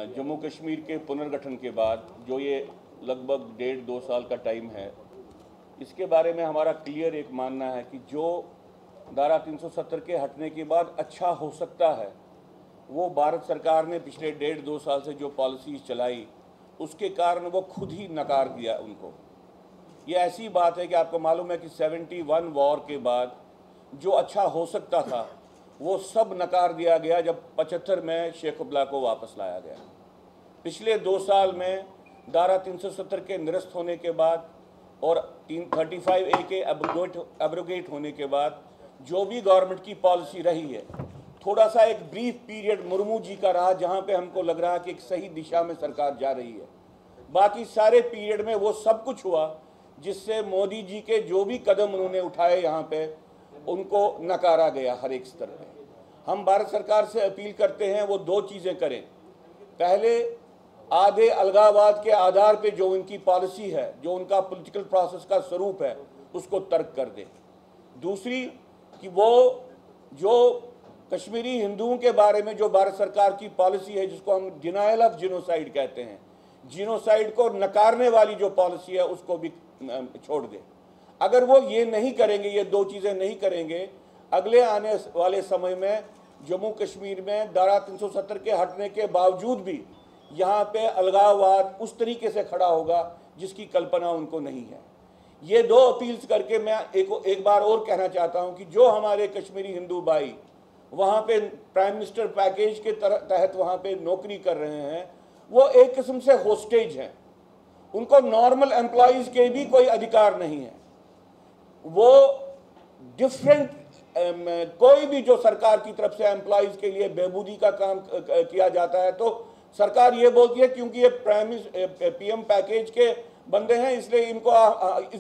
जम्मू कश्मीर के पुनर्गठन के बाद जो ये लगभग 1.5-2 साल का टाइम है, इसके बारे में हमारा क्लियर एक मानना है कि जो धारा 370 के हटने के बाद अच्छा हो सकता है, वो भारत सरकार ने पिछले 1.5-2 साल से जो पॉलिसीज चलाई उसके कारण वो खुद ही नकार दिया उनको। ये ऐसी बात है कि आपको मालूम है कि 71 वॉर के बाद जो अच्छा हो सकता था वो सब नकार दिया गया जब 75 में शेख अब्दुल्ला को वापस लाया गया। पिछले 2 साल में धारा 370 के निरस्त होने के बाद और 35A के एब्रोगेट होने के बाद जो भी गवर्नमेंट की पॉलिसी रही है, थोड़ा सा एक ब्रीफ पीरियड मुर्मू जी का रहा जहां पे हमको लग रहा है कि एक सही दिशा में सरकार जा रही है। बाकी सारे पीरियड में वो सब कुछ हुआ जिससे मोदी जी के जो भी कदम उन्होंने उठाए यहाँ पे उनको नकारा गया हर एक स्तर पे। हम भारत सरकार से अपील करते हैं वो 2 चीज़ें करें। पहले आधे अलगाववाद के आधार पे जो उनकी पॉलिसी है, जो उनका पॉलिटिकल प्रोसेस का स्वरूप है, उसको तर्क कर दें। दूसरी कि वो जो कश्मीरी हिंदुओं के बारे में जो भारत सरकार की पॉलिसी है, जिसको हम डिनायल ऑफ जिनोसाइड कहते हैं, जिनोसाइड को नकारने वाली जो पॉलिसी है उसको भी छोड़ दें। अगर वो ये नहीं करेंगे, ये 2 चीज़ें नहीं करेंगे, अगले आने वाले समय में जम्मू कश्मीर में धारा 370 के हटने के बावजूद भी यहाँ पे अलगाववाद उस तरीके से खड़ा होगा जिसकी कल्पना उनको नहीं है। ये 2 अपील्स करके मैं एक बार और कहना चाहता हूँ कि जो हमारे कश्मीरी हिंदू भाई वहाँ पे प्राइम मिनिस्टर पैकेज के तहत वहाँ पे नौकरी कर रहे हैं, वो एक किस्म से होस्टेज हैं। उनको नॉर्मल एम्प्लॉयज़ के भी कोई अधिकार नहीं है। वो डिफरेंट कोई भी जो सरकार की तरफ से एम्प्लॉयज़ के लिए बेबूदी का काम किया जाता है तो सरकार ये बोलती है क्योंकि ये PM पैकेज के बंदे हैं इसलिए इनको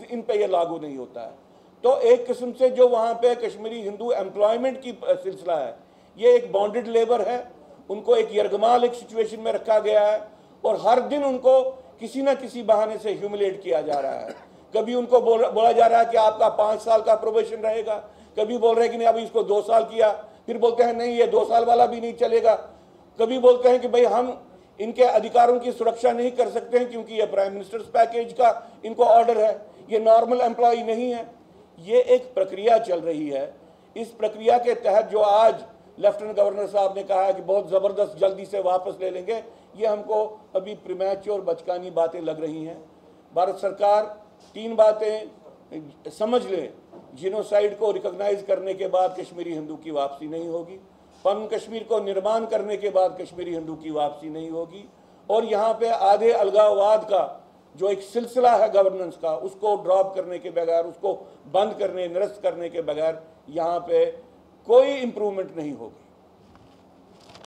इन पे ये लागू नहीं होता है। तो एक किस्म से जो वहाँ पे कश्मीरी हिंदू एम्प्लॉयमेंट की सिलसिला है, ये एक बॉन्डेड लेबर है। उनको एक यरगमाल एक सिचुएशन में रखा गया है और हर दिन उनको किसी न किसी बहाने से ह्यूमिलेट किया जा रहा है। कभी उनको बोला जा रहा है कि आपका 5 साल का प्रोबेशन रहेगा, कभी बोल रहे हैं कि नहीं अभी इसको 2 साल किया, फिर बोलते हैं नहीं ये 2 साल वाला भी नहीं चलेगा। कभी बोलते हैं कि भाई हम इनके अधिकारों की सुरक्षा नहीं कर सकते हैं क्योंकि ये प्राइम मिनिस्टर्स पैकेज का इनको ऑर्डर है, ये नॉर्मल एम्प्लॉय नहीं है। ये एक प्रक्रिया चल रही है। इस प्रक्रिया के तहत जो आज लेफ्टिनेंट गवर्नर साहब ने कहा है कि बहुत ज़बरदस्त जल्दी से वापस ले लेंगे, ये हमको अभी प्रीमैच्योर बचकानी बातें लग रही हैं। भारत सरकार 3 बातें समझ ले, जिनोसाइड को रिकॉग्नाइज करने के बाद कश्मीरी हिंदू की वापसी नहीं होगी, पन कश्मीर को निर्माण करने के बाद कश्मीरी हिंदू की वापसी नहीं होगी, और यहाँ पे आधे अलगाववाद का जो एक सिलसिला है गवर्नेंस का, उसको ड्रॉप करने के बगैर, उसको बंद करने निरस्त करने के बगैर यहाँ पे कोई इम्प्रूवमेंट नहीं होगी।